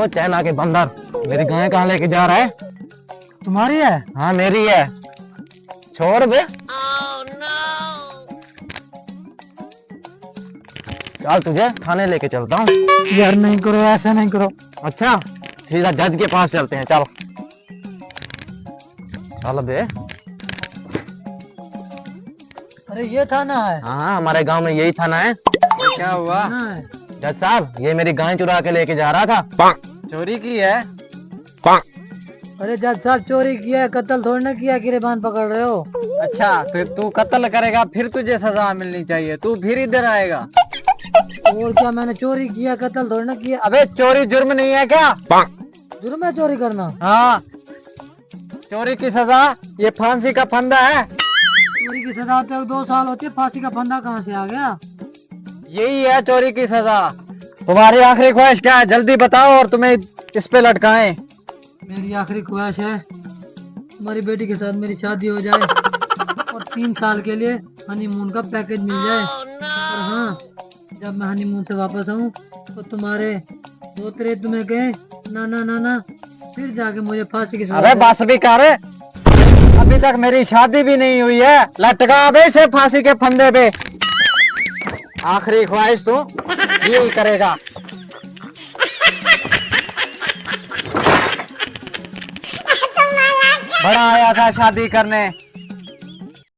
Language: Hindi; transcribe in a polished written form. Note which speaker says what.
Speaker 1: ओ चाइना के बंदर, मेरी गाय कहाँ लेके जा रहा है?
Speaker 2: तुम्हारी है?
Speaker 1: हाँ मेरी है, छोड़ बे। चल तुझे थाने लेके चलता हूँ।
Speaker 2: यार नहीं करो, ऐसा नहीं करो।
Speaker 1: अच्छा सीधा जज के पास चलते हैं, चलो चल बे।
Speaker 2: अरे ये थाना है?
Speaker 1: हाँ हमारे गांव में यही थाना है।
Speaker 3: क्या हुआ?
Speaker 2: थाना है।
Speaker 1: जज साहब ये मेरी गाय चुरा के लेके जा रहा था।
Speaker 3: चोरी की है?
Speaker 2: अरे जज साहब चोरी किया है, कत्ल थोड़ी ना किया, गिरबान पकड़ रहे हो।
Speaker 3: अच्छा तो तू कत्ल करेगा फिर तुझे सजा मिलनी चाहिए, तू फिर इधर आएगा।
Speaker 2: और क्या, मैंने चोरी किया, कत्ल थोड़ी ना किया।
Speaker 3: अबे चोरी जुर्म नहीं है क्या?
Speaker 2: जुर्म है चोरी करना?
Speaker 3: हाँ, चोरी की सजा ये फांसी का फंदा है।
Speaker 2: चोरी की सजा तो 2 साल होती है, फांसी का फंदा कहाँ से आ गया?
Speaker 3: यही है चोरी की सजा। तुम्हारी आखिरी ख्वाहिश क्या है, जल्दी बताओ और तुम्हें इस पे लटकाएं।
Speaker 2: मेरी आखिरी ख्वाहिश है तुम्हारी बेटी के साथ मेरी शादी हो जाए और 3 साल के लिए हनीमून का पैकेज मिल जाए। और हाँ, जब मैं हनीमून से वापस आऊँ तो तुम्हारे दोतरे तुम्हें कहें नाना नाना, फिर जाके मुझे फांसी की सजा
Speaker 3: अबे
Speaker 2: दे।
Speaker 3: बस भी कर, अभी तक मेरी शादी भी नहीं हुई है, लटका अबे इसे फांसी के फंदे पे। आखिरी ख्वाहिश तो यही करेगा। बड़ा आया था शादी करने,